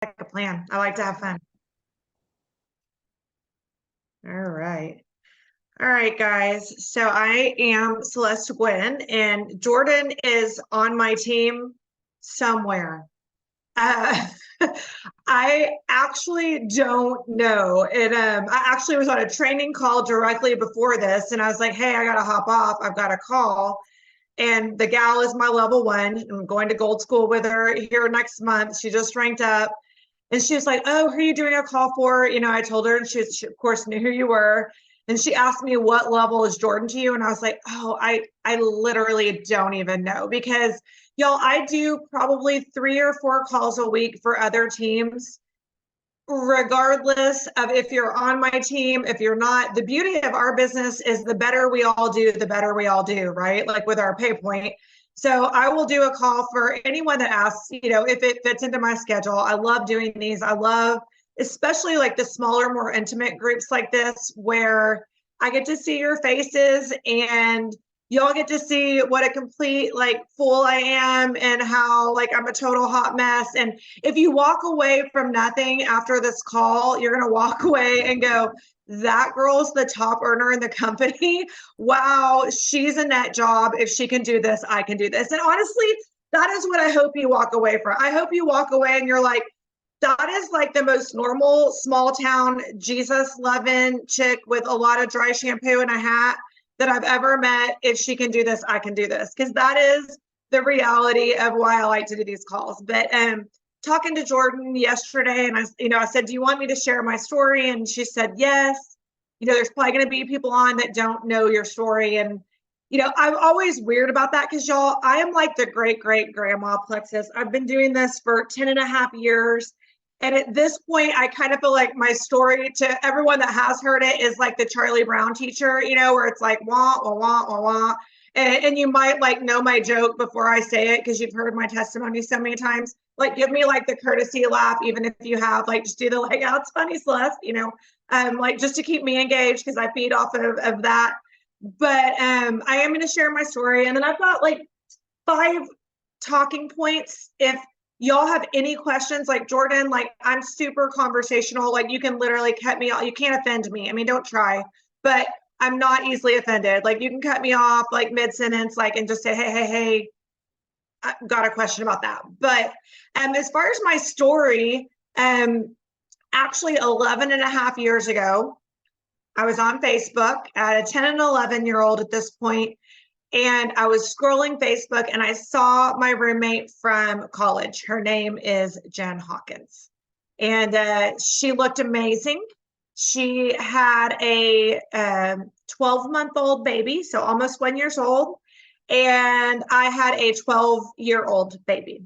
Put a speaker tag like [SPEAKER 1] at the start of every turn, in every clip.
[SPEAKER 1] like a plan. I like to have fun. All right. All right, guys. So I am Celeste Gwynn, and Jordan is on my team somewhere. Uh, I actually don't know. I actually was on a training call directly before this, and I was like, "Hey, I gotta hop off. I've got a call." And the gal is my level one. I'm going to gold school with her here next month. She just ranked up. And she was like, "Oh, who are you doing a call for?" I told her, and she of course knew who you were. And she asked me, "What level is Jordan to you?" And I was like, "Oh, I literally don't even know because y'all, I do probably 3 or 4 calls a week for other teams, regardless of if you're on my team, if you're not. The beauty of our business is the better we all do, the better we all do, right? Like with our pay point. So I will do a call for anyone that asks, if it fits into my schedule. I love doing these. I love, especially like the smaller, more intimate groups like this, where I get to see your faces and y'all get to see what a complete like fool I am and how like I'm a total hot mess. And if you walk away from nothing after this call, you're going to walk away and go, "That girl's the top earner in the company. Wow, she's a net job. If she can do this, I can do this." And honestly, that is what I hope you walk away from. I hope you walk away and you're like, "That is like the most normal small town Jesus loving chick with a lot of dry shampoo and a hat that I've ever met. If she can do this, I can do this." Because that is the reality of why I like to do these calls. But talking to Jordan yesterday, and I said, "Do you want me to share my story?" And she said, "Yes." There's probably going to be people on that don't know your story. And I'm always weird about that because y'all, I am like the great great grandma Plexus. I've been doing this for 10 and a half years. And at this point, I kind of feel like my story to everyone that has heard it is like the Charlie Brown teacher, where it's like wah, wah, wah, wah, wah. And you might like know my joke before I say it because you've heard my testimony so many times. Like, give me like the courtesy laugh, even if you have, like, just do the like, "Oh, it's funny, Celeste," like just to keep me engaged because I feed off of that. But I am going to share my story. And then I've got like 5 talking points. If y'all have any questions, like Jordan, like I'm super conversational. Like you can literally cut me off. You can't offend me. I mean, don't try, but I'm not easily offended. Like you can cut me off like mid-sentence, like, and just say, "Hey, hey, hey, I got a question about that." But as far as my story, actually 11 and a half years ago, I was on Facebook at a 10 and 11-year-old at this point, and I was scrolling Facebook and I saw my roommate from college. Her name is Jen Hawkins. And she looked amazing. She had a 12-month-old baby, so almost 1 year old. And I had a 12-year-old baby.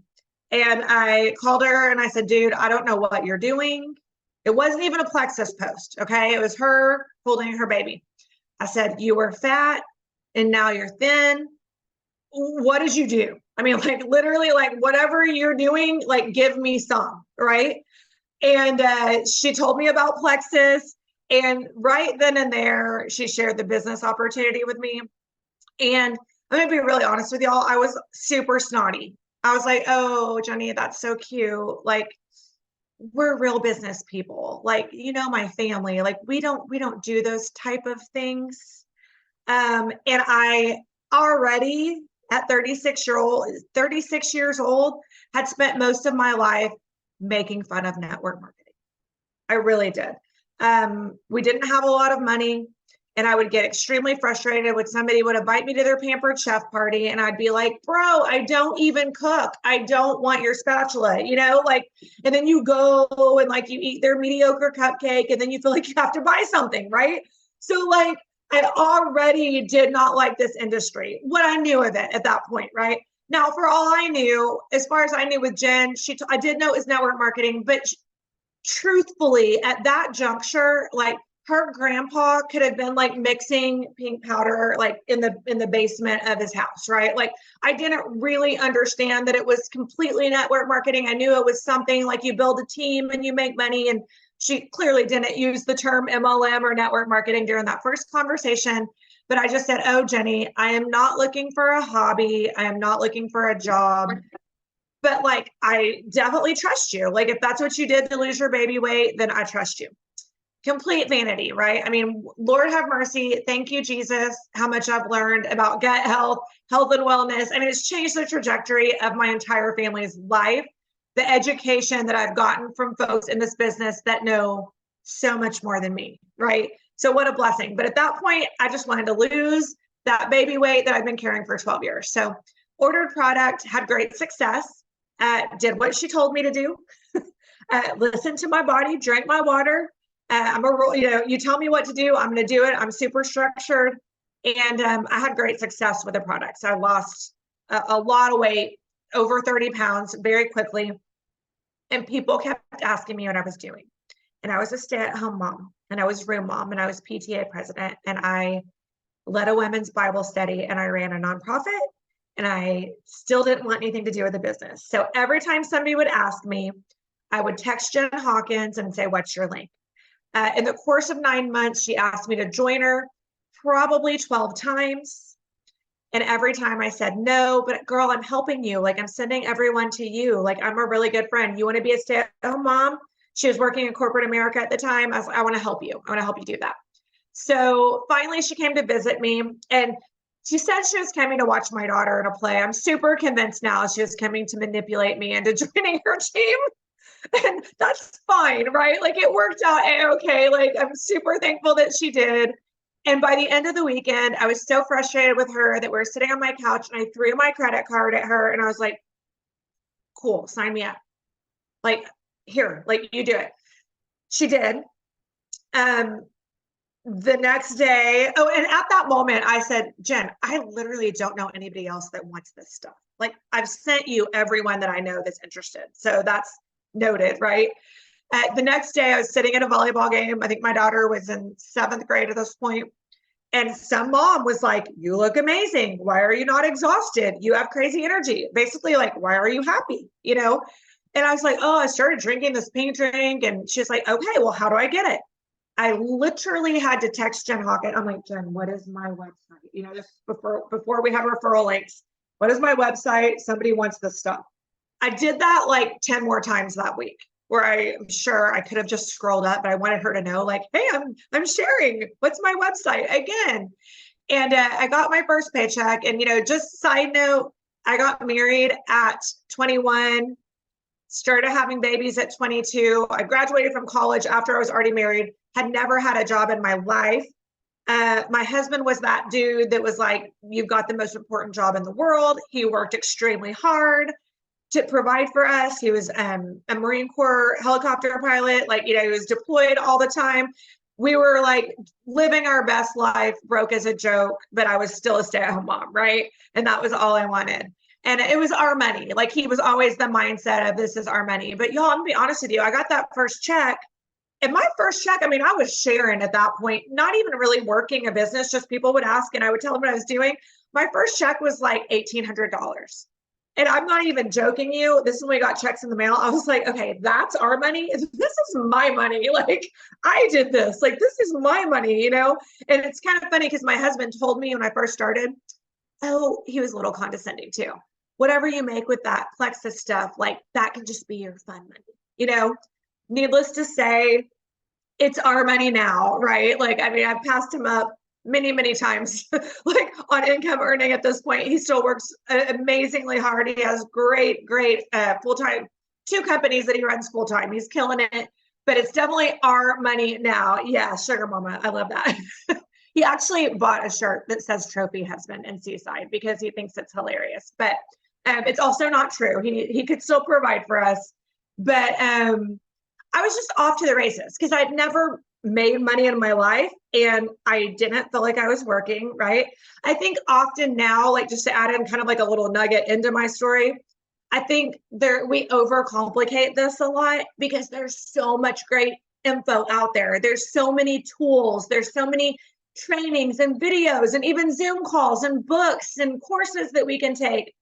[SPEAKER 1] And I called her and I said, "Dude, I don't know what you're doing." It wasn't even a Plexus post, okay? It was her holding her baby. I said, "You were fat and now you're thin. What did you do?" I mean, like literally, like whatever you're doing, like give me some, right? And she told me about Plexus. And right then and there, she shared the business opportunity with me. And I'm going to be really honest with y'all. I was super snotty. I was like, "Oh, Jenny, that's so cute. Like, we're real business people. Like, my family, like we don't do those type of things." And I already at 36 years old, had spent most of my life making fun of network marketing. I really did. We didn't have a lot of money, and I would get extremely frustrated when somebody would invite me to their pampered chef party, and I'd be like, "Bro, I don't even cook. I don't want your spatula," like, and then you go and like you eat their mediocre cupcake, and then you feel like you have to buy something, right? So like, I already did not like this industry, what I knew of it at that point, right? Now, for all I knew, as far as I knew with Jen, I did know it was network marketing, but truthfully, at that juncture, like her grandpa could have been like mixing pink powder like in the basement of his house, right? Like I didn't really understand that it was completely network marketing. I knew it was something like you build a team and you make money, and she clearly didn't use the term MLM or network marketing during that first conversation. But I just said, "Oh, Jenny, I am not looking for a hobby. I am not looking for a job. but like, I definitely trust you. Like, if that's what you did to lose your baby weight, then I trust you. Complete vanity, right? I mean, Lord have mercy. Thank you, Jesus, how much I've learned about gut health, health and wellness. I mean, it's changed the trajectory of my entire family's life. The education that I've gotten from folks in this business that know so much more than me, right? So what a blessing. But at that point, I just wanted to lose that baby weight that I've been carrying for 12 years. So ordered product, had great success, did what she told me to do, listened to my body, drank my water. I'm a, you tell me what to do, I'm going to do it. I'm super structured. And I had great success with the products. I lost a lot of weight, over 30 pounds very quickly. And people kept asking me what I was doing. And I was a stay-at-home mom, and I was room mom, and I was PTA president, and I led a women's Bible study, and I ran a nonprofit, and I still didn't want anything to do with the business. So every time somebody would ask me, I would text Jen Hawkins and say, what's your link? In the course of 9 months, she asked me to join her probably 12 times. And every time I said, no, but girl, I'm helping you. Like, I'm sending everyone to you. Like, I'm a really good friend. You want to be a stay-at-home mom? She was working in corporate America at the time. I was like, I want to help you. I want to help you do that. So finally she came to visit me, and she said she was coming to watch my daughter in a play. I'm super convinced now she was coming to manipulate me into joining her team. And that's fine, right? Like, it worked out okay. Like, I'm super thankful that she did. And by the end of the weekend, I was so frustrated with her that we were sitting on my couch, and I threw my credit card at her, and I was like, cool, sign me up. Like, here, like, you do it. She did. The next day, oh, and at that moment I said, Jen, I literally don't know anybody else that wants this stuff. Like, I've sent you everyone that I know that's interested. So that's noted, right? The next day I was sitting at a volleyball game. I think my daughter was in 7th grade at this point. And some mom was like, you look amazing. Why are you not exhausted? You have crazy energy. Basically, like, why are you happy? You know? And I was like, oh, I started drinking this pink drink. And she's like, okay, well, how do I get it? I literally had to text Jen Hawkins. I'm like, Jen, what is my website? You know, just before we have referral links, what is my website? Somebody wants this stuff. I did that like 10 more times that week, where I'm sure I could have just scrolled up, but I wanted her to know, like, hey, I'm sharing. What's my website again? And I got my first paycheck. And, you know, just side note, I got married at 21, started having babies at 22. I graduated from college after I was already married, had never had a job in my life. My husband was that dude that was like, you've got the most important job in the world. He worked extremely hard to provide for us. He was a Marine Corps helicopter pilot. Like, you know, he was deployed all the time. We were like living our best life, broke as a joke, but I was still a stay-at-home mom, right? And that was all I wanted. And it was our money. Like, he was always the mindset of, this is our money. But y'all, I'm gonna be honest with you, I got that first check. And my first check, I mean, I was sharing at that point, not even really working a business, just people would ask and I would tell them what I was doing. My first check was like $1,800. And I'm not even joking you. This is when we got checks in the mail. I was like, okay, that's our money. This is my money. Like, I did this. Like, this is my money, you know? And it's kind of funny because my husband told me when I first started, oh, he was a little condescending too. Whatever you make with that Plexus stuff, like, that can just be your fun money, you know? Needless to say, it's our money now, right? Like, I mean, I've passed him up many, many times, like, on income earning at this point. He still works amazingly hard. He has great full-time, 2 companies that he runs full-time. He's killing it, but it's definitely our money now. Yeah, sugar mama, I love that. He actually bought a shirt that says trophy husband in Seaside because he thinks it's hilarious, but it's also not true. He could still provide for us, but I was just off to the races because I'd never made money in my life and I didn't feel like I was working, right? I think often now, like, just to add in kind of like a little nugget into my story, I think we overcomplicate this a lot because there's so much great info out there. There's so many tools. There's so many trainings and videos and even Zoom calls and books and courses that we can take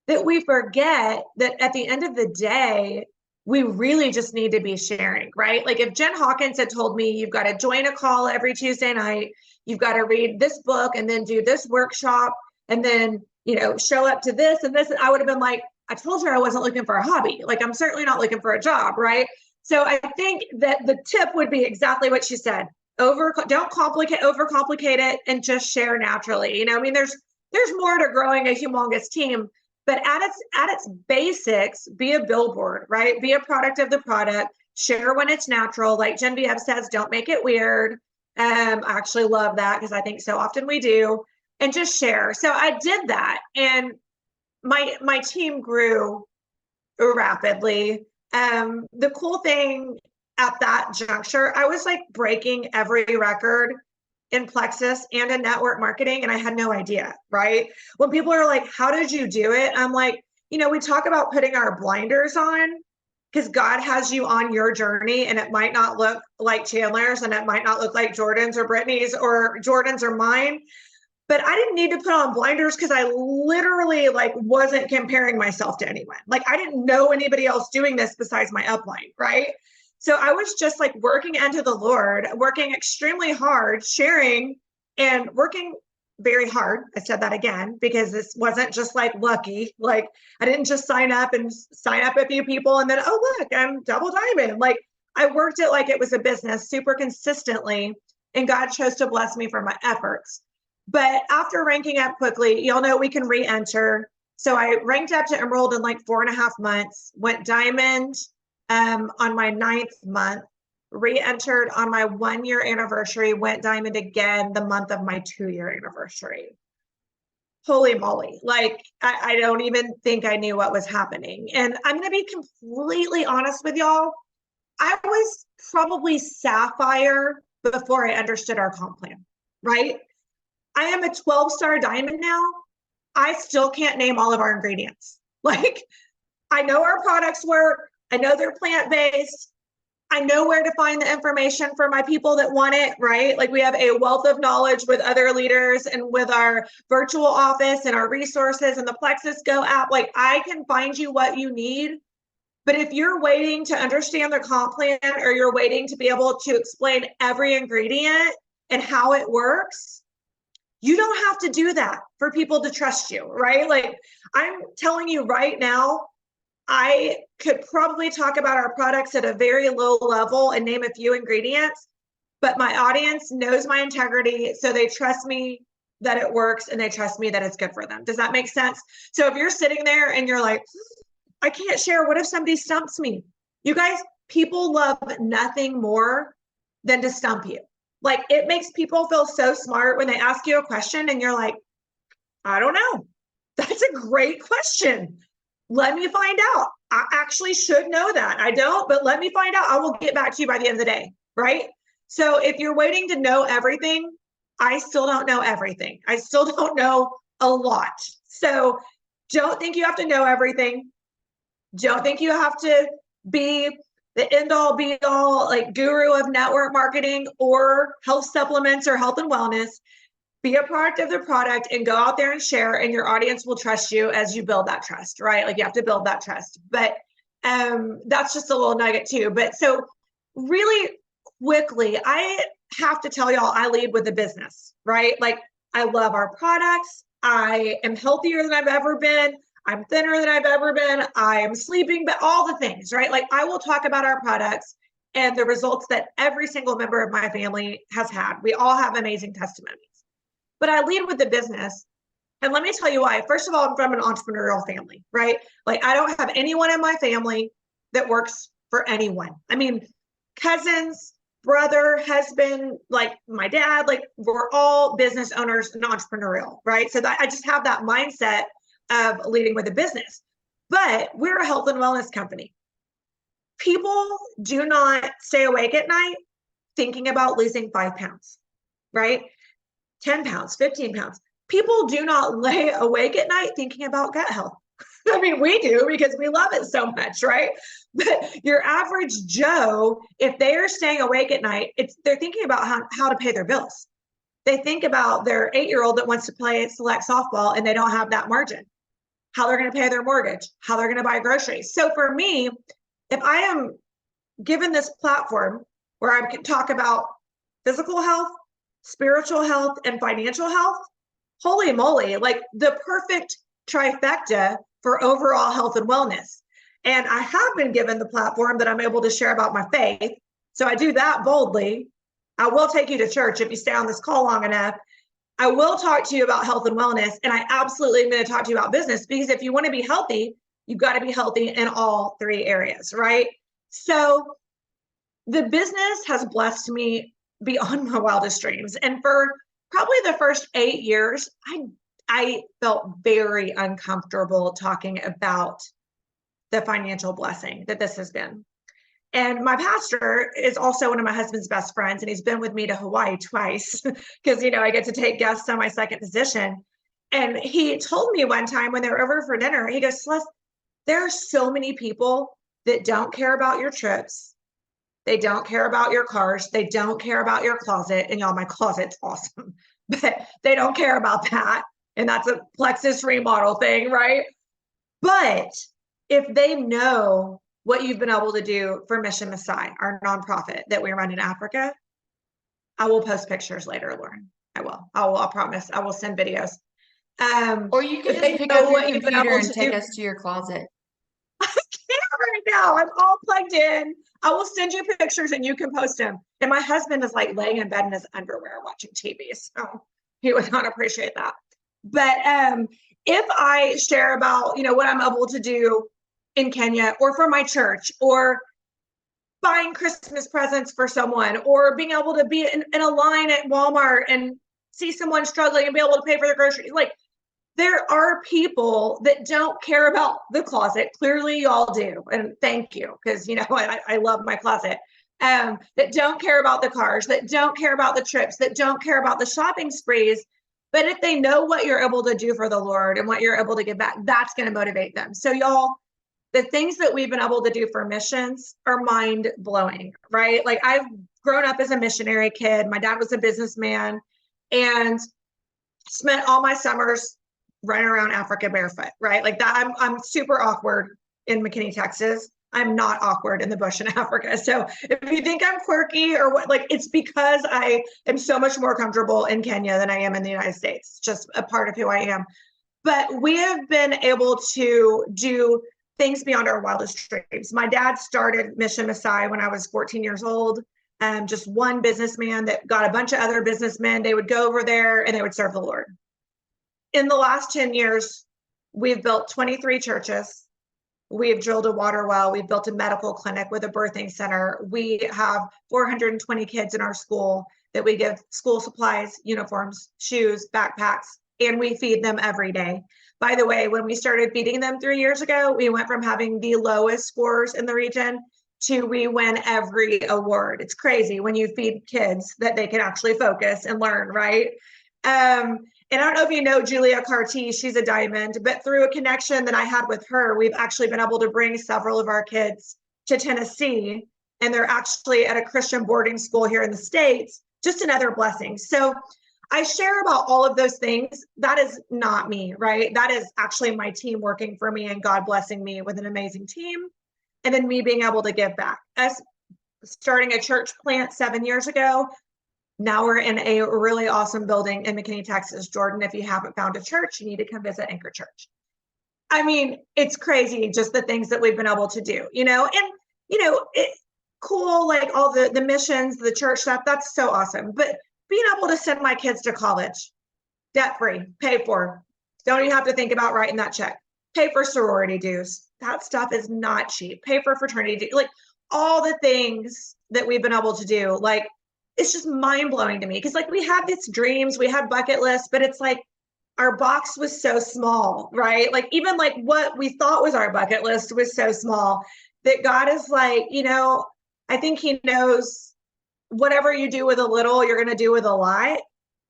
[SPEAKER 1] that we forget that at the end of the day, we really just need to be sharing, right? Like, if Jen Hawkins had told me, you've got to join a call every Tuesday night, you've got to read this book and then do this workshop and then, you know, show up to this and this, I would have been like, I told her I wasn't looking for a hobby. Like, I'm certainly not looking for a job, right? So I think that the tip would be exactly what she said. Don't overcomplicate it, and just share naturally. You know, I mean, there's more to growing a humongous team, but at its basics, be a billboard, right? Be a product of the product. Share when it's natural. Like Genevieve says, don't make it weird. I actually love that because I think so often we do. And just share. So I did that, and my team grew rapidly. The cool thing at that juncture, I was like breaking every record in Plexus and in network marketing, and I had no idea, right? When people are like, how did you do it? I'm like, you know, we talk about putting our blinders on because God has you on your journey, and it might not look like Chandler's, and it might not look like Jordan's or Brittany's or Jordan's or mine. But I didn't need to put on blinders because I literally like wasn't comparing myself to anyone. Like I didn't know anybody else doing this besides my upline, right? So I was just like working unto the Lord, working extremely hard, sharing and working very hard. I said that again because this wasn't just like lucky. Like I didn't just sign up a few people and then, oh, look, I'm double diamond. Like I worked it like it was a business super consistently, and God chose to bless me for my efforts. But after ranking up quickly, y'all know we can re-enter. So I ranked up to Emerald in like 4.5 months, went Diamond on my 9th month, re-entered on my 1-year anniversary, went Diamond again the month of my 2-year anniversary. Holy moly. Like, I don't even think I knew what was happening. And I'm going to be completely honest with y'all. I was probably Sapphire before I understood our comp plan, right? I am a 12-star diamond now. I still can't name all of our ingredients. Like, I know our products work. I know they're plant-based. I know where to find the information for my people that want it, right? Like we have a wealth of knowledge with other leaders and with our virtual office and our resources and the Plexus Go app. Like I can find you what you need. But if you're waiting to understand the comp plan, or you're waiting to be able to explain every ingredient and how it works, you don't have to do that for people to trust you, right? Like I'm telling you right now, I could probably talk about our products at a very low level and name a few ingredients, but my audience knows my integrity. So they trust me that it works, and they trust me that it's good for them. Does that make sense? So if you're sitting there and you're like, I can't share, what if somebody stumps me? You guys, people love nothing more than to stump you. Like it makes people feel so smart when they ask you a question and you're like, I don't know. That's a great question. Let me find out. I actually should know that. I don't, but let me find out. I will get back to you by the end of the day, right? So if you're waiting to know everything, I still don't know everything. I still don't know a lot. So don't think you have to know everything. Don't think you have to be the end all be all like guru of network marketing or health supplements or health and wellness. Be a product of the product and go out there and share, and your audience will trust you as you build that trust, right? Like you have to build that trust. But that's just a little nugget too. But so really quickly, I have to tell y'all, I lead with the business, right? Like I love our products. I am healthier than I've ever been. I'm thinner than I've ever been. I am sleeping, but all the things, right? Like I will talk about our products and the results that every single member of my family has had. We all have amazing testimonies, but I lead with the business. And let me tell you why. First of all, I'm from an entrepreneurial family, right? Like I don't have anyone in my family that works for anyone. I mean, cousins, brother, husband, like my dad, like we're all business owners and entrepreneurial, right? So that I just have that mindset of leading with a business. But we're a health and wellness company. People do not stay awake at night thinking about losing 5 pounds, right? 10 pounds, 15 pounds. People do not lay awake at night thinking about gut health. I mean, we do because we love it so much, right? But your average Joe, if they are staying awake at night, they're thinking about how to pay their bills. They think about their 8-year-old that wants to play select softball and they don't have that margin, how they're going to pay their mortgage, how they're going to buy groceries. So for me, if I am given this platform where I can talk about physical health, spiritual health, and financial health, holy moly, like the perfect trifecta for overall health and wellness. And I have been given the platform that I'm able to share about my faith. So I do that boldly. I will take you to church if you stay on this call long enough. I will talk to you about health and wellness. And I absolutely am going to talk to you about business, because if you want to be healthy, you've got to be healthy in all three areas, right? So the business has blessed me beyond my wildest dreams. And for probably the first 8 years, I felt very uncomfortable talking about the financial blessing that this has been. And my pastor is also one of my husband's best friends, and he's been with me to Hawaii twice because, I get to take guests on my second position. And he told me one time when they were over for dinner, he goes, Celeste, there are so many people that don't care about your trips. They don't care about your cars. They don't care about your closet. And y'all, my closet's awesome, but they don't care about that. And that's a Plexus remodel thing, right? But if they know what you've been able to do for Mission Messiah, our nonprofit that we run in Africa, I will post pictures later, Lauren. I will. I promise. I will send videos.
[SPEAKER 2] Or you can just pick up your computer and take us to your closet.
[SPEAKER 1] I can't right now. I'm all plugged in. I will send you pictures and you can post them. And my husband is like laying in bed in his underwear watching TV. So he would not appreciate that. But if I share about, what I'm able to do in Kenya, or for my church, or buying Christmas presents for someone, or being able to be in a line at Walmart and see someone struggling and be able to pay for their groceries, like, there are people that don't care about the closet. Clearly y'all do. And thank you. Because, I love my closet. That don't care about the cars, that don't care about the trips, that don't care about the shopping sprees. But if they know what you're able to do for the Lord and what you're able to give back, that's going to motivate them. So y'all, the things that we've been able to do for missions are mind blowing, right? Like, I've grown up as a missionary kid. My dad was a businessman and spent all my summers running around Africa barefoot, right? Like that, I'm super awkward in McKinney, Texas. I'm not awkward in the bush in Africa. So if you think I'm quirky or what, like, it's because I am so much more comfortable in Kenya than I am in the United States. It's just a part of who I am. But we have been able to do things beyond our wildest dreams. My dad started Mission Messiah when I was 14 years old. Just one businessman that got a bunch of other businessmen. They would go over there and they would serve the Lord. In the last 10 years, we've built 23 churches. We've drilled a water well. We've built a medical clinic with a birthing center. We have 420 kids in our school that we give school supplies, uniforms, shoes, backpacks, and we feed them every day. By the way, when we started feeding them 3 years ago, we went from having the lowest scores in the region to we win every award. It's crazy when you feed kids that they can actually focus and learn, right? And I don't know if you know Julia Carty, she's a diamond, but through a connection that I had with her, we've actually been able to bring several of our kids to Tennessee, and they're actually at a Christian boarding school here in the States. Just another blessing. So I share about all of those things. That is not me, right? That is actually my team working for me and God blessing me with an amazing team. And then me being able to give back. Us starting a church plant 7 years ago. Now we're in a really awesome building in McKinney, Texas. Jordan, if you haven't found a church, you need to come visit Anchor Church. I mean, it's crazy just the things that we've been able to do, it cool, like all the missions, the church stuff, that's so awesome. But being able to send my kids to college, debt-free, paid for, don't even have to think about writing that check. Pay for sorority dues. That stuff is not cheap. Pay for fraternity dues, like all the things that we've been able to do, like, it's just mind-blowing to me because, like, we had these dreams, we had bucket lists, but it's like our box was so small, right? Like, even like what we thought was our bucket list was so small that God is like, I think he knows whatever you do with a little, you're going to do with a lot.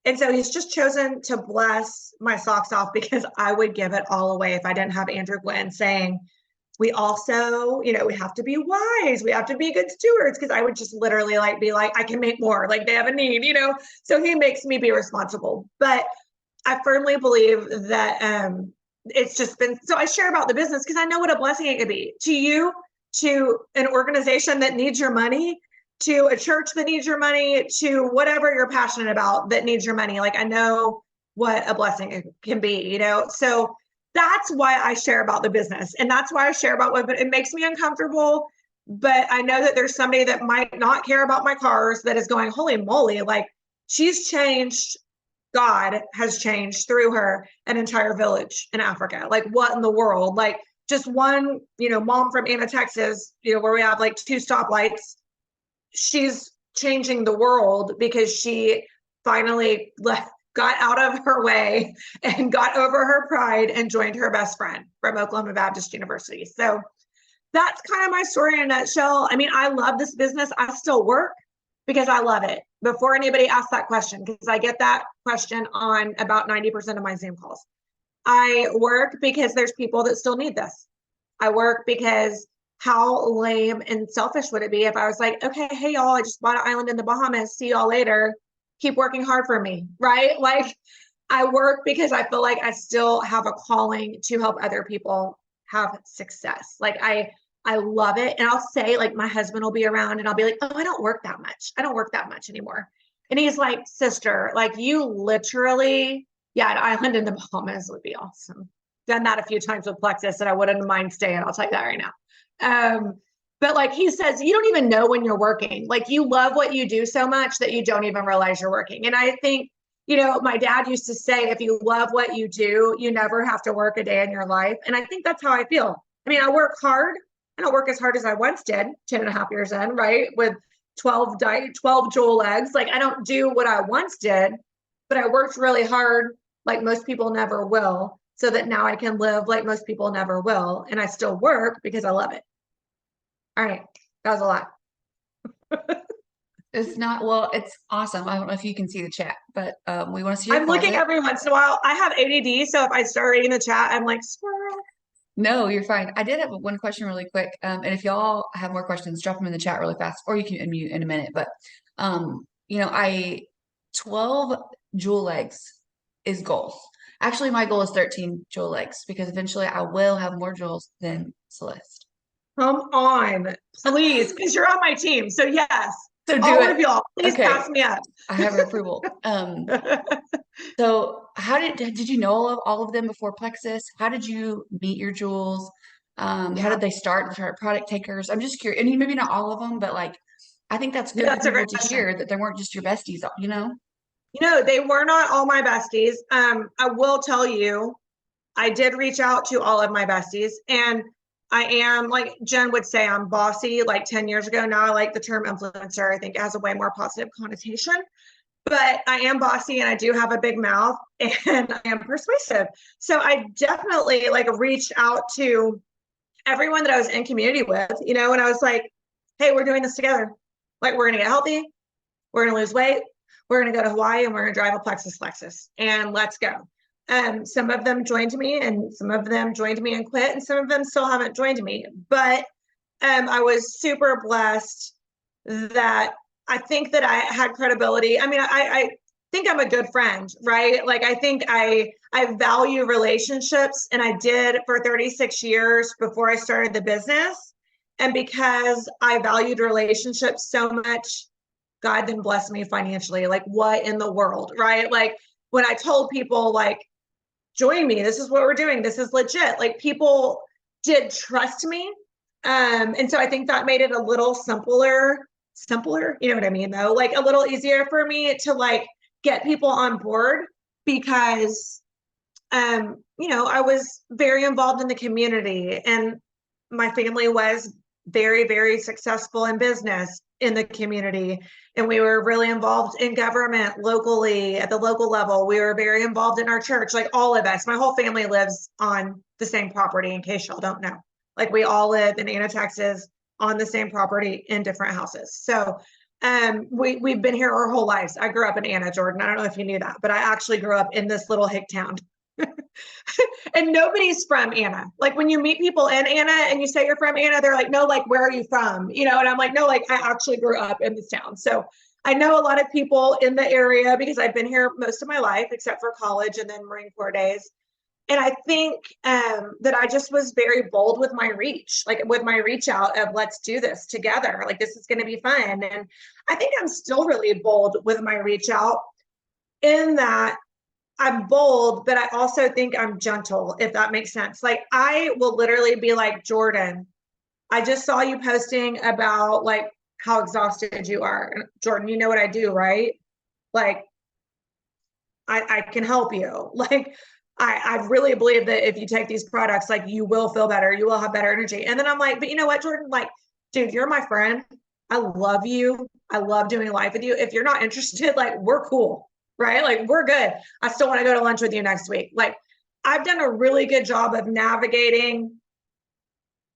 [SPEAKER 1] And so he's just chosen to bless my socks off because I would give it all away if I didn't have Andrew Glenn saying, we also, we have to be wise. We have to be good stewards, because I would just literally be like, I can make more, like they have a need, so he makes me be responsible. But I firmly believe that it's just been, so I share about the business because I know what a blessing it could be to you, to an organization that needs your money, to a church that needs your money, to whatever you're passionate about that needs your money. Like, I know what a blessing it can be, so that's why I share about the business. And that's why I share about what, but it makes me uncomfortable. But I know that there's somebody that might not care about my cars that is going, holy moly, like she's changed. God has changed through her an entire village in Africa. Like what in the world? Like just one, mom from Anna, Texas, where we have like 2 stoplights. She's changing the world because she finally got out of her way and got over her pride and joined her best friend from Oklahoma Baptist University. So that's kind of my story in a nutshell. I mean, I love this business. I still work because I love it. Before anybody asks that question, because I get that question on about 90% of my Zoom calls. I work because there's people that still need this. I work because how lame and selfish would it be if I was like, okay, hey y'all, I just bought an island in the Bahamas. See y'all later. Keep working hard for me, right? Like I work because I feel like I still have a calling to help other people have success. Like I love it. And I'll say, like, my husband will be around and I'll be like, oh, I don't work that much. I don't work that much anymore. And he's like, sister, like you literally, yeah, an island in the Bahamas would be awesome. Done that a few times with Plexus and I wouldn't mind staying. I'll tell you that right now. But like he says, you don't even know when you're working. Like you love what you do so much that you don't even realize you're working. And I think, my dad used to say, if you love what you do, you never have to work a day in your life. And I think that's how I feel. I mean, I work hard. I don't work as hard as I once did 10.5 years in, right? With 12 jewel legs. Like I don't do what I once did, but I worked really hard like most people never will, so that now I can live like most people never will. And I still work because I love it. All right. That was a lot.
[SPEAKER 2] It's not, well, it's awesome. I don't know if you can see the chat, but we want to see your
[SPEAKER 1] I'm
[SPEAKER 2] closet.
[SPEAKER 1] looking every once in a while. I have ADD, so if I start reading the chat, I'm like, squirrel.
[SPEAKER 2] No, you're fine. I did have one question really quick. And if y'all have more questions, drop them in the chat really fast, or you can unmute in a minute. But 12 jewel legs is goals. Actually, my goal is 13 jewel legs because eventually I will have more jewels than Celeste.
[SPEAKER 1] Come on, please, because you're on my team. So yes.
[SPEAKER 2] So do
[SPEAKER 1] all
[SPEAKER 2] it.
[SPEAKER 1] of y'all, please
[SPEAKER 2] Okay.
[SPEAKER 1] pass me up.
[SPEAKER 2] I have approval. So how did you know all of them before Plexus? How did you meet your jewels? How did they start product takers? I'm just curious. I mean, maybe not all of them, but like, I think that's good for people to hear that they weren't just your besties,
[SPEAKER 1] They were not all my besties. I will tell you, I did reach out to all of my besties, and I am, like Jen would say, I'm bossy. Like 10 years ago now, I like the term influencer. I think it has a way more positive connotation. But I am bossy and I do have a big mouth and I am persuasive. So I definitely like reached out to everyone that I was in community with, and I was like, hey, we're doing this together. Like, we're going to get healthy. We're going to lose weight. We're going to go to Hawaii and we're going to drive a Plexus Lexus and let's go. Some of them joined me and some of them joined me and quit. And some of them still haven't joined me. But I was super blessed that I think that I had credibility. I mean, I think I'm a good friend, right? Like, I think I value relationships, and I did for 36 years before I started the business. And because I valued relationships so much, God then blessed me financially. Like, what in the world, right? Like, when I told people, like, join me, this is what we're doing, this is legit, like, people did trust me. And so I think that made it a little simpler, you know what I mean, though, like a little easier for me to like get people on board because, I was very involved in the community and my family was very, very successful in business in the community. And we were really involved in government locally at the local level. We were very involved in our church, like all of us. My whole family lives on the same property, in case y'all don't know. Like, we all live in Anna, Texas on the same property in different houses. So we've been here our whole lives. I grew up in Anna, Jordan. I don't know if you knew that, but I actually grew up in this little hick town. And nobody's from Anna. Like, when you meet people in Anna and you say you're from Anna, they're like, no, like, where are you from? And I'm like, no, like, I actually grew up in this town. So I know a lot of people in the area because I've been here most of my life, except for college and then Marine Corps days. And I think that I just was very bold with my reach, like with my reach out of let's do this together. Like, this is going to be fun. And I think I'm still really bold with my reach out in that I'm bold, but I also think I'm gentle, if that makes sense. Like I will literally be like, Jordan, I just saw you posting about like how exhausted you are. Jordan, you know what I do, right? Like I can help you. Like I really believe that if you take these products, like you will feel better, you will have better energy. And then I'm like, but you know what, Jordan? Like, dude, you're my friend. I love you. I love doing life with you. If you're not interested, like we're cool, right? Like we're good. I still want to go to lunch with you next week. Like I've done a really good job of navigating,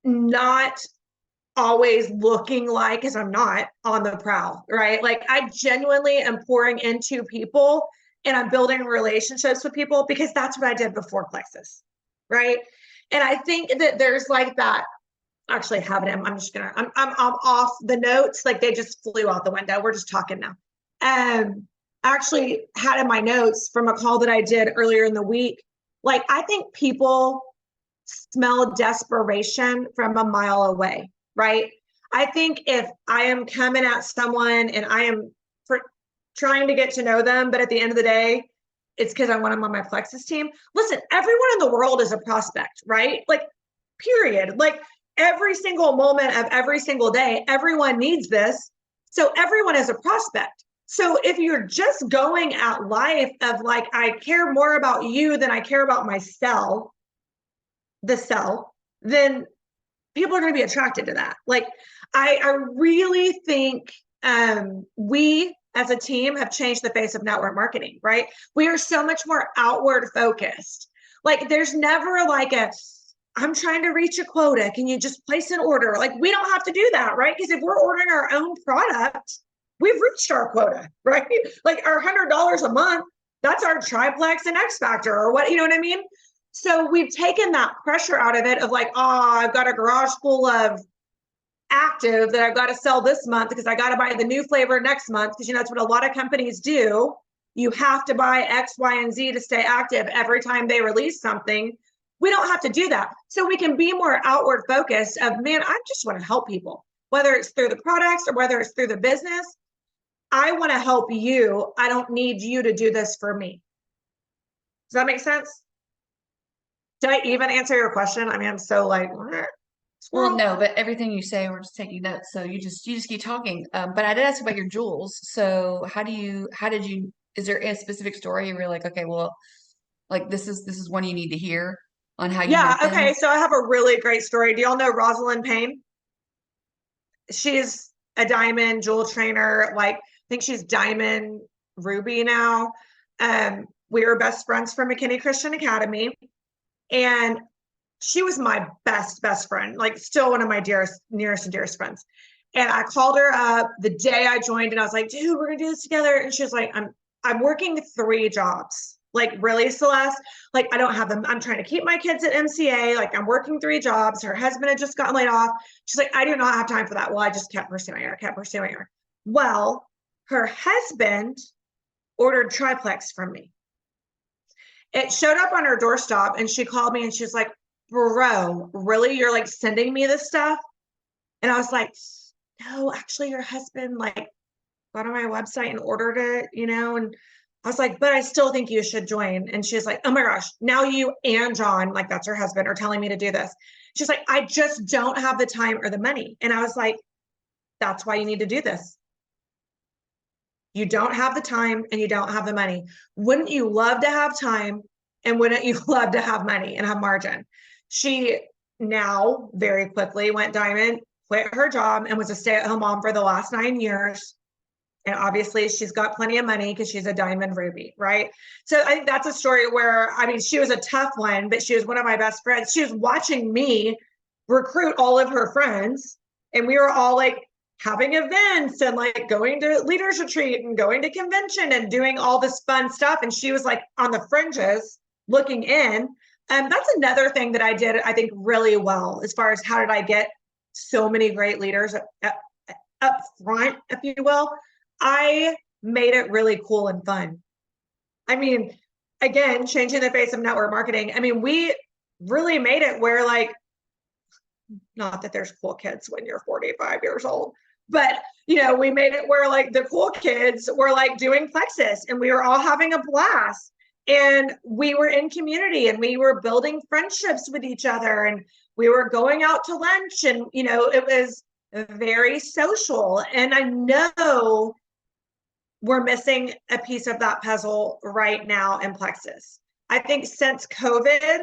[SPEAKER 1] not always looking like, because I'm not on the prowl, right? Like I genuinely am pouring into people and I'm building relationships with people because that's what I did before Plexus, right? And I think that there's like that. Actually, have it. I'm just gonna. I'm off the notes. Like they just flew out the window. We're just talking now. Actually had in my notes from a call that I did earlier in the week. Like I think people smell desperation from a mile away, right? I think if I am coming at someone and I am trying to get to know them, but at the end of the day, it's because I want them on my Plexus team. Listen, everyone in the world is a prospect, right? Like, period. Like every single moment of every single day, everyone needs this. So everyone is a prospect. So if you're just going at life of like, I care more about you than I care about myself, the cell, then people are going to be attracted to that. Like, I really think we as a team have changed the face of network marketing, right? We are so much more outward focused. Like, there's never like I'm trying to reach a quota. Can you just place an order? Like, we don't have to do that, right? Because if we're ordering our own product, we've reached our quota, right? Like our $100 a month, that's our triplex and X Factor or what, you know what I mean? So we've taken that pressure out of it of like, oh, I've got a garage full of active that I've got to sell this month because I got to buy the new flavor next month. Because, you know, that's what a lot of companies do. You have to buy X, Y, and Z to stay active every time they release something. We don't have to do that. So we can be more outward focused of, man, I just want to help people, whether it's through the products or whether it's through the business. I want to help you. I don't need you to do this for me. Does that make sense? Did I even answer your question? I mean, I'm so like,
[SPEAKER 2] well, no, but everything you say, we're just taking notes. So you just keep talking. But I did ask about your jewels. So how did you, is there a specific story you were like, okay, well, like this is one you need to hear on how you
[SPEAKER 1] yeah.
[SPEAKER 2] met them?
[SPEAKER 1] Okay. So I have a really great story. Do y'all know Rosalind Payne? She's a diamond jewel trainer. Like, I think she's diamond ruby now. We were best friends from McKinney Christian Academy. And she was my best friend, like still one of my nearest and dearest friends. And I called her up the day I joined and I was like, dude, we're gonna do this together. And she was like, I'm working 3 jobs. Like, really, Celeste? Like, I don't have them. I'm trying to keep my kids at MCA. Like, I'm working 3 jobs. Her husband had just gotten laid off. She's like, I do not have time for that. Well, I just kept pursuing her. Well, her husband ordered triplex from me. It showed up on her doorstep and she called me and she's like, bro, really? You're like sending me this stuff? And I was like, no, actually your husband like got on my website and ordered it, you know? And I was like, but I still think you should join. And she's like, oh my gosh, now you and John, like that's her husband, are telling me to do this. She's like, I just don't have the time or the money. And I was like, that's why you need to do this. You don't have the time and you don't have the money. Wouldn't you love to have time? And wouldn't you love to have money and have margin? She now very quickly went diamond, quit her job, and was a stay-at-home mom for the last 9 years. And obviously she's got plenty of money because she's a diamond ruby, right? So I think that's a story where, I mean, she was a tough one, but she was one of my best friends. She was watching me recruit all of her friends. And we were all like having events and like going to leaders retreat and going to convention and doing all this fun stuff. And she was like on the fringes looking in. And that's another thing that I did, I think, really well as far as how did I get so many great leaders up front, if you will. I made it really cool and fun. I mean, again, changing the face of network marketing. I mean, we really made it where like, not that there's cool kids when you're 45 years old, but you know, we made it where like the cool kids were like doing Plexus and we were all having a blast. And we were in community and we were building friendships with each other and we were going out to lunch and, it was very social. And I know we're missing a piece of that puzzle right now in Plexus. I think since COVID,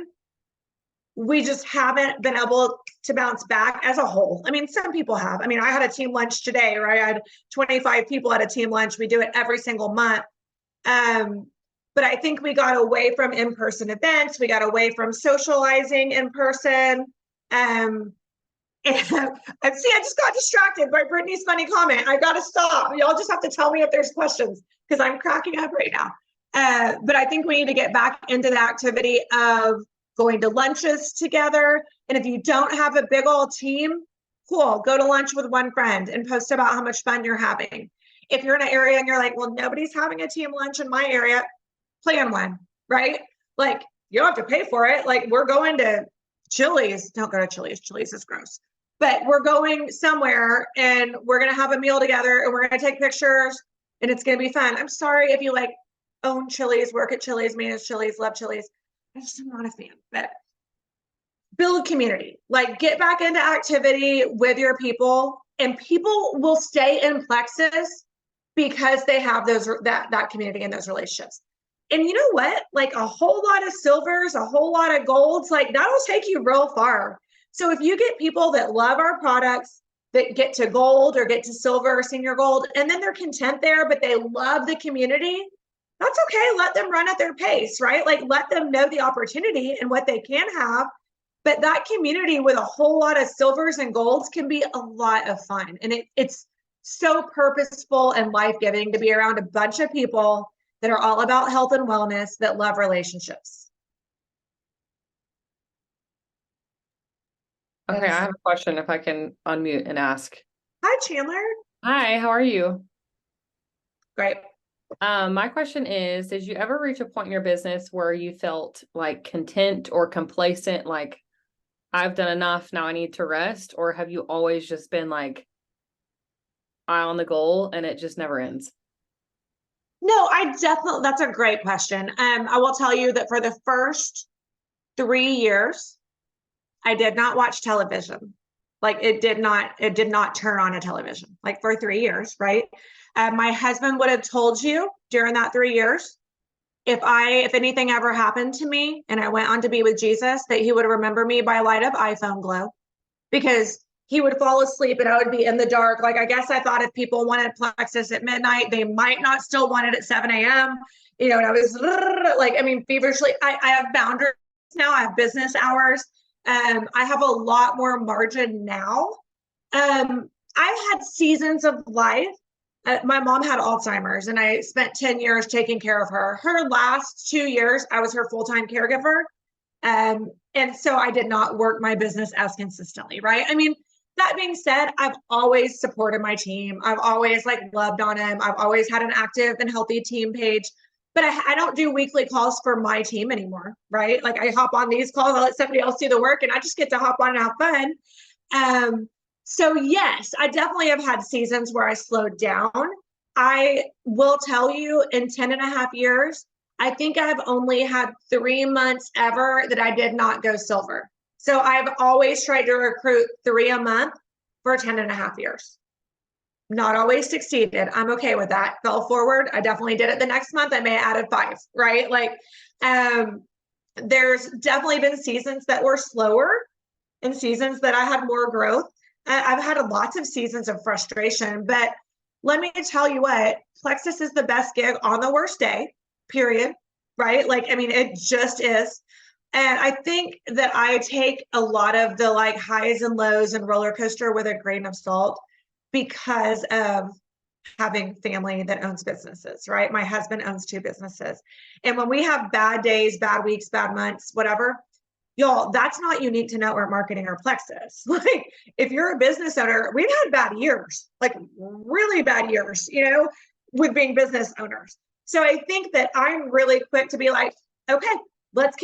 [SPEAKER 1] we just haven't been able to bounce back as a whole. I mean, some people have. I mean, I had a team lunch today, right? I had 25 people at a team lunch. We do it every single month. But I think we got away from in-person events. We got away from socializing in person. And I just got distracted by Brittany's funny comment. I got to stop. Y'all just have to tell me if there's questions because I'm cracking up right now. But I think we need to get back into the activity of going to lunches together. And if you don't have a big old team, cool, go to lunch with one friend and post about how much fun you're having. If you're in an area and you're like, well, nobody's having a team lunch in my area, plan one, right? Like, you don't have to pay for it. Like, we're going to Chili's. Don't go to Chili's. Chili's is gross. But we're going somewhere and we're going to have a meal together and we're going to take pictures and it's going to be fun. I'm sorry if you like own Chili's, work at Chili's, manage Chili's, love Chili's. I just am not a fan, but build community, like get back into activity with your people, and people will stay in Plexus because they have that community and those relationships. And you know what? Like a whole lot of silvers, a whole lot of golds, like that'll take you real far. So if you get people that love our products, that get to gold or get to silver or senior gold, and then they're content there, but they love the community, that's okay. Let them run at their pace, right? Like let them know the opportunity and what they can have. But that community with a whole lot of silvers and golds can be a lot of fun. And it's so purposeful and life-giving to be around a bunch of people that are all about health and wellness, that love relationships.
[SPEAKER 3] Okay, I have a question if I can unmute and ask.
[SPEAKER 1] Hi, Chandler.
[SPEAKER 3] Hi, how are you?
[SPEAKER 1] Great.
[SPEAKER 3] My question is, did you ever reach a point in your business where you felt like content or complacent, like I've done enough, now I need to rest? Or have you always just been like eye on the goal and it just never ends?
[SPEAKER 1] No, that's a great question. I will tell you that for the first 3 years, I did not watch television. Like it did not turn on a television, like for 3 years, right? My husband would have told you during that 3 years, if anything ever happened to me and I went on to be with Jesus, that he would remember me by light of iPhone glow, because he would fall asleep and I would be in the dark. Like, I guess I thought if people wanted Plexus at midnight, they might not still want it at 7 a.m. And I was like, feverishly, I have boundaries now. I have business hours. I have a lot more margin now. I've had seasons of life. My mom had Alzheimer's and I spent 10 years taking care of her. Her last 2 years, I was her full-time caregiver. And so I did not work my business as consistently, right? That being said, I've always supported my team. I've always loved on them. I've always had an active and healthy team page, but I don't do weekly calls for my team anymore, right? Like I hop on these calls, I let somebody else do the work and I just get to hop on and have fun. So yes, I definitely have had seasons where I slowed down. I will tell you, in 10 and a half years, I think I've only had 3 months ever that I did not go silver. So I've always tried to recruit 3 a month for 10 and a half years. Not always succeeded. I'm okay with that. Fell forward. I definitely did it the next month. I may have added 5, right? There's definitely been seasons that were slower and seasons that I had more growth. I've had lots of seasons of frustration, but let me tell you what, Plexus is the best gig on the worst day, period, right? It just is. And I think that I take a lot of the highs and lows and roller coaster with a grain of salt because of having family that owns businesses, right? My husband owns 2 businesses. And when we have bad days, bad weeks, bad months, whatever, y'all, that's not unique to network marketing or Plexus. If you're a business owner, we've had bad years, really bad years, with being business owners. So I think that I'm really quick to be like, okay, let's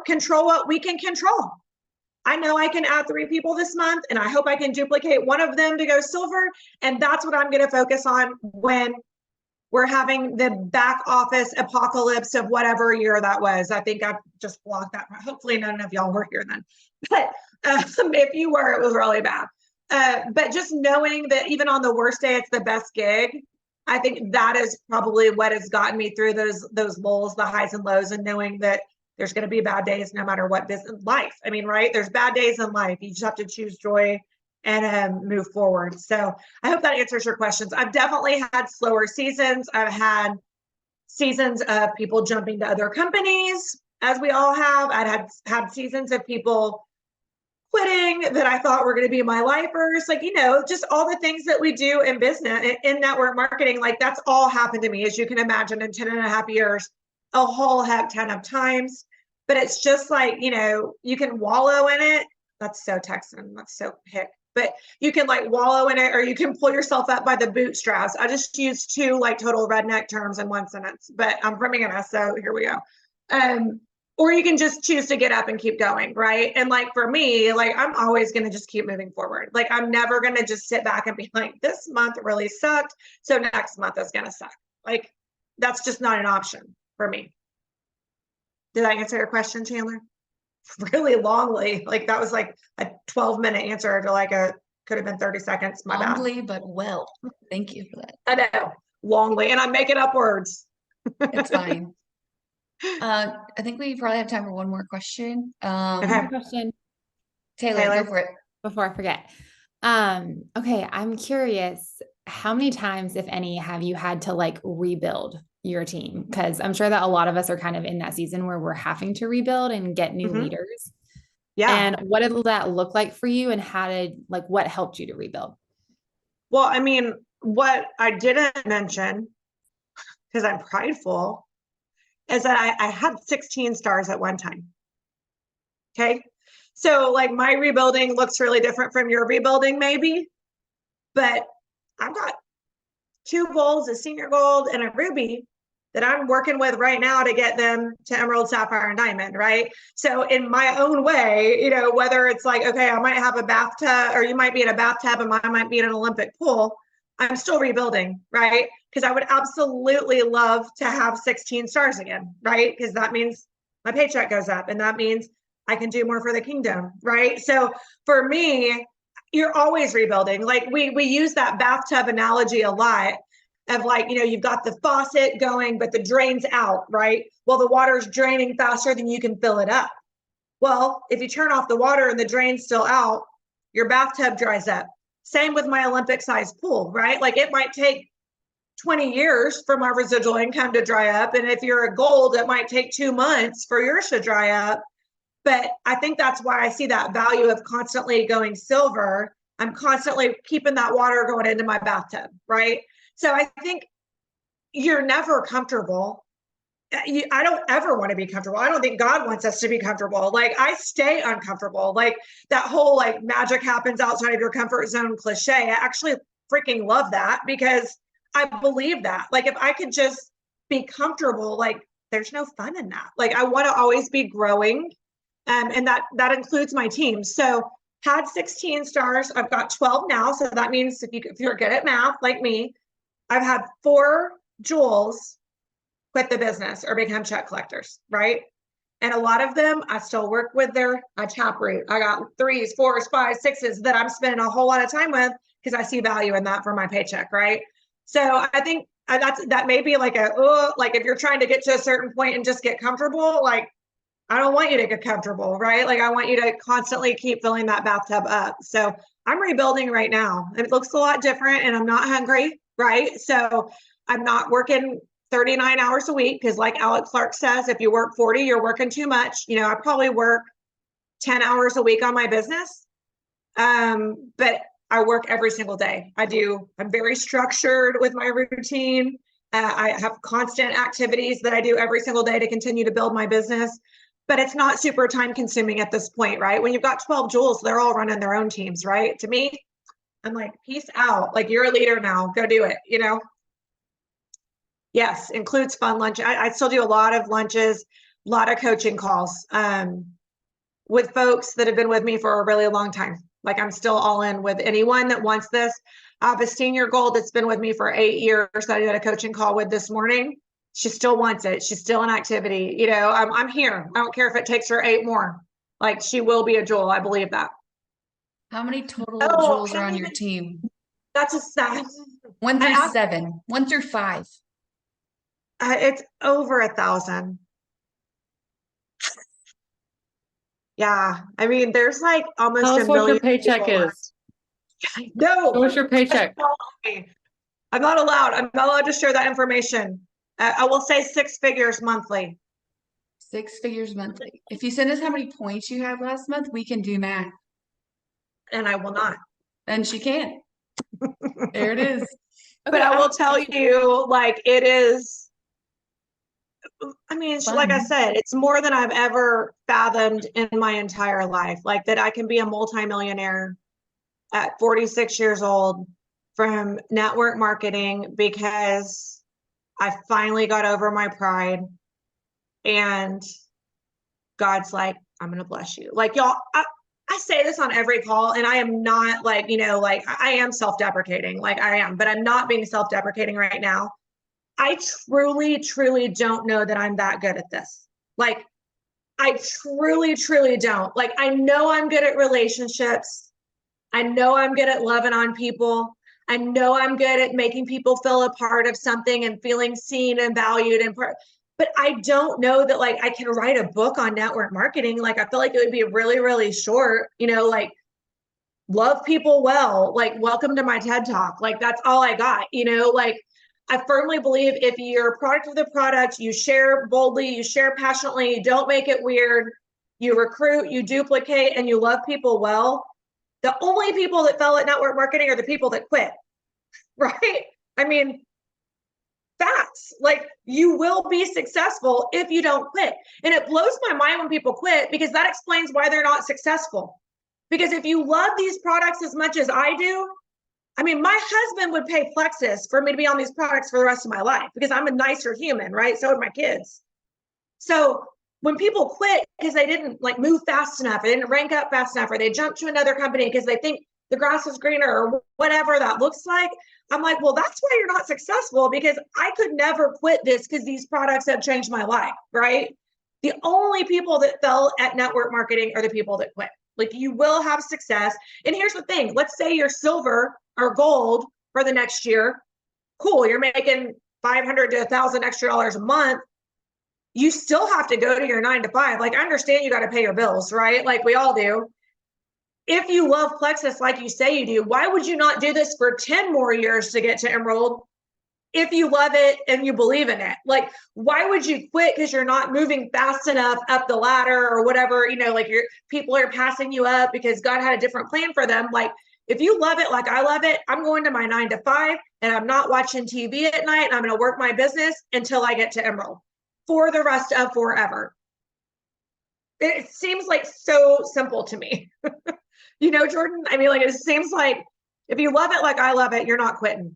[SPEAKER 1] control what we can control. I know I can add 3 people this month, and I hope I can duplicate one of them to go silver. And that's what I'm going to focus on when We're having the back office apocalypse of whatever year that was. I think I just blocked that. Hopefully none of y'all were here then. But if you were, it was really bad. But just knowing that even on the worst day, it's the best gig. I think that is probably what has gotten me through those lulls, the highs and lows, and knowing that there's going to be bad days no matter what business life. I mean, right? There's bad days in life. You just have to choose joy and move forward. So I hope that answers your questions. I've definitely had slower seasons. I've had seasons of people jumping to other companies, as we all have. I've had seasons of people quitting that I thought were going to be my lifers. Like, just all the things that we do in business, in network marketing, like that's all happened to me, as you can imagine, in 10 and a half years, a whole heck ton of times. But it's just like, you can wallow in it. That's so Texan. That's so hick. But you can like wallow in it, or you can pull yourself up by the bootstraps. I just used two like total redneck terms in one sentence, but I'm from Indiana, so here we go. Or you can just choose to get up and keep going, right? And like for me, like I'm always going to just keep moving forward. Like I'm never going to just sit back and be like, this month really sucked, so next month is going to suck. Like that's just not an option for me. Did I answer your question, Chandler? Really longly, like that was like a 12-minute answer to like could have been 30 seconds. My
[SPEAKER 2] Longly,
[SPEAKER 1] bad.
[SPEAKER 2] but well. Thank you for that.
[SPEAKER 1] I know, longly, and I'm making up words.
[SPEAKER 2] It's fine. I think we probably have time for one more question.
[SPEAKER 1] Okay.
[SPEAKER 3] Question
[SPEAKER 2] Taylor, go for it.
[SPEAKER 4] Before I forget. Okay, I'm curious, how many times, if any, have you had to like rebuild your team? Because I'm sure that a lot of us are kind of in that season where we're having to rebuild and get new leaders.
[SPEAKER 1] Yeah.
[SPEAKER 4] And what did that look like for you, and what helped you to rebuild?
[SPEAKER 1] Well, I mean, what I didn't mention, because I'm prideful, is that I had 16 stars at one time. Okay. So like my rebuilding looks really different from your rebuilding maybe, but I've got 2 golds, a senior gold and a ruby that I'm working with right now to get them to emerald, sapphire, and diamond, right? So in my own way, whether it's like, okay, I might have a bathtub, or you might be in a bathtub and I might be in an Olympic pool, I'm still rebuilding, right? Because I would absolutely love to have 16 stars again, right? Because that means my paycheck goes up, and that means I can do more for the kingdom, right? So for me, you're always rebuilding. Like we use that bathtub analogy a lot of like, you've got the faucet going, but the drain's out, right? Well, the water's draining faster than you can fill it up. Well, if you turn off the water and the drain's still out, your bathtub dries up. Same with my Olympic sized pool, right? Like it might take 20 years for my residual income to dry up. And if you're a gold, it might take 2 months for yours to dry up. But I think that's why I see that value of constantly going silver. I'm constantly keeping that water going into my bathtub, right? So I think you're never comfortable. I don't ever want to be comfortable. I don't think God wants us to be comfortable. Like I stay uncomfortable. Like that whole like magic happens outside of your comfort zone cliche. I actually freaking love that, because I believe that. Like if I could just be comfortable, like there's no fun in that. Like I want to always be growing. And that includes my team. So had 16 stars. I've got 12 now. So that means if you're good at math like me, I've had 4 jewels quit the business or become check collectors, right? And a lot of them, I still work with their taproot. I got 3s, 4s, 5s, 6s that I'm spending a whole lot of time with because I see value in that for my paycheck, right? So I think that may be like like if you're trying to get to a certain point and just get comfortable, like I don't want you to get comfortable, right? Like I want you to constantly keep filling that bathtub up. So I'm rebuilding right now. It looks a lot different, and I'm not hungry, right? So I'm not working 39 hours a week, because like Alex Clark says, if you work 40, you're working too much. I probably work 10 hours a week on my business. But I work every single day. I'm very structured with my routine. I have constant activities that I do every single day to continue to build my business. But it's not super time consuming at this point, right? When you've got 12 jewels, they're all running their own teams, right? To me, I'm like, peace out. Like you're a leader now, go do it, Yes, includes fun lunch. I still do a lot of lunches, a lot of coaching calls with folks that have been with me for a really long time. Like I'm still all in with anyone that wants this. I have a senior gold that's been with me for 8 years that I did a coaching call with this morning. She still wants it. She's still in activity. You know, I'm here. I don't care if it takes her 8 more. Like, she will be a jewel. I believe that.
[SPEAKER 2] How many total
[SPEAKER 1] Oh,
[SPEAKER 2] jewels
[SPEAKER 1] I
[SPEAKER 2] are on
[SPEAKER 1] didn't
[SPEAKER 2] your
[SPEAKER 1] even-
[SPEAKER 2] team?
[SPEAKER 1] That's a sad.
[SPEAKER 2] 1
[SPEAKER 1] I
[SPEAKER 2] through
[SPEAKER 1] asked-
[SPEAKER 2] 7, 1 through 5.
[SPEAKER 1] It's over 1,000. Yeah. I mean, there's like almost
[SPEAKER 3] Tell
[SPEAKER 1] a
[SPEAKER 3] us what your
[SPEAKER 1] million
[SPEAKER 3] paycheck
[SPEAKER 1] people
[SPEAKER 3] is.
[SPEAKER 1] left. No.
[SPEAKER 3] What's your paycheck?
[SPEAKER 1] I'm not allowed. I'm not allowed to share that information. I will say 6 figures monthly.
[SPEAKER 2] 6 figures monthly. If you send us how many points you had last month, we can do math.
[SPEAKER 1] And I will not.
[SPEAKER 2] And she can. There it is.
[SPEAKER 1] But I will tell you, like, it is, I mean, like I
[SPEAKER 2] Fun.
[SPEAKER 1] said, it's more than I've ever fathomed in my entire life. Like, that I can be a multimillionaire at 46 years old from network marketing because I finally got over my pride, and God's like, I'm going to bless you. Like, y'all, I say this on every call, and I am not like, you know, like, I am self-deprecating, like I am, but I'm not being self-deprecating right now. I truly, truly don't know that I'm that good at this. Like, I truly, truly don't. Like, I know I'm good at relationships. I know I'm good at loving on people. I know I'm good at making people feel a part of something and feeling seen and valued and but I don't know that, like, I can write a book on network marketing. Like, I feel like it would be really, really short, you know, like, love people well, like, welcome to my TED Talk. Like, that's all I got, you know, like, I firmly believe if you're a product of the product, you share boldly, you share passionately, you don't make it weird, you recruit, you duplicate, and you love people well, the only people that fail at network marketing are the people that quit, right? I mean, facts. Like, you will be successful if you don't quit. And it blows my mind when people quit, because that explains why they're not successful. Because if you love these products as much as I do, I mean, my husband would pay Plexus for me to be on these products for the rest of my life because I'm a nicer human, right? So would my kids. So when people quit because they didn't, like, move fast enough, or they didn't rank up fast enough, or they jumped to another company because they think the grass is greener, or whatever that looks like, I'm like, well, that's why you're not successful, because I could never quit this because these products have changed my life, right? The only people that fell at network marketing are the people that quit. Like, you will have success. And here's the thing, let's say you're silver or gold for the next year. Cool, you're making $500 to $1,000 extra dollars a month. You still have to go to your 9 to 5. Like, I understand you got to pay your bills, right? Like we all do. If you love Plexus like you say you do, why would you not do this for 10 more years to get to Emerald? If you love it and you believe in it, like, why would you quit because you're not moving fast enough up the ladder or whatever, you know, like, your people are passing you up because God had a different plan for them. Like, if you love it like I love it, I'm going to my 9 to 5 and I'm not watching TV at night. And I'm going to work my business until I get to Emerald for the rest of forever. It seems like so simple to me. You know, Jordan, I mean, like, it seems like if you love it like I love it, you're not quitting.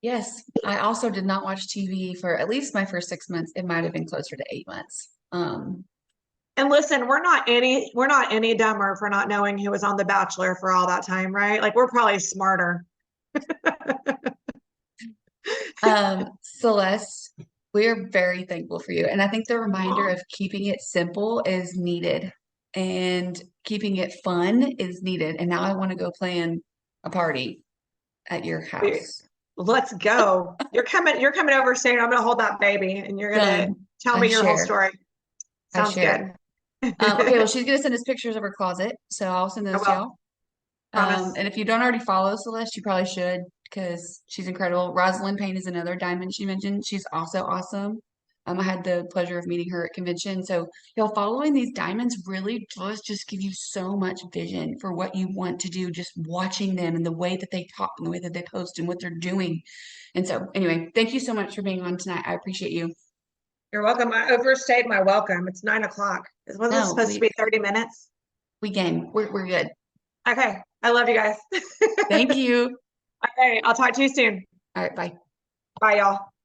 [SPEAKER 2] Yes, I also did not watch TV for at least my first 6 months. It might have been closer to 8 months.
[SPEAKER 1] And listen, we're not any dumber for not knowing who was on The Bachelor for all that time, right? Like, we're probably smarter.
[SPEAKER 2] Celeste, we are very thankful for you. And I think the reminder of keeping it simple is needed, and keeping it fun is needed. And now I want to go plan a party at your house.
[SPEAKER 1] Let's go. You're coming over soon. I'm gonna hold that baby and you're gonna tell me your whole story. Sounds good.
[SPEAKER 2] Okay, well, she's gonna send us pictures of her closet, so I'll send those to y'all. And if you don't already follow Celeste, you probably should, because she's incredible. Rosalind Payne is another diamond she mentioned. She's also awesome. I had the pleasure of meeting her at convention. So y'all, following these diamonds really does just give you so much vision for what you want to do, just watching them and the way that they talk and the way that they post and what they're doing. And so anyway, thank you so much for being on tonight. I appreciate you.
[SPEAKER 1] You're welcome. I overstayed my welcome. It's 9 o'clock. Wasn't it supposed to be 30 minutes?
[SPEAKER 2] We game. We're good.
[SPEAKER 1] Okay. I love you guys.
[SPEAKER 2] Thank you.
[SPEAKER 1] Okay. I'll talk to you soon.
[SPEAKER 2] All right. Bye.
[SPEAKER 1] Bye, y'all.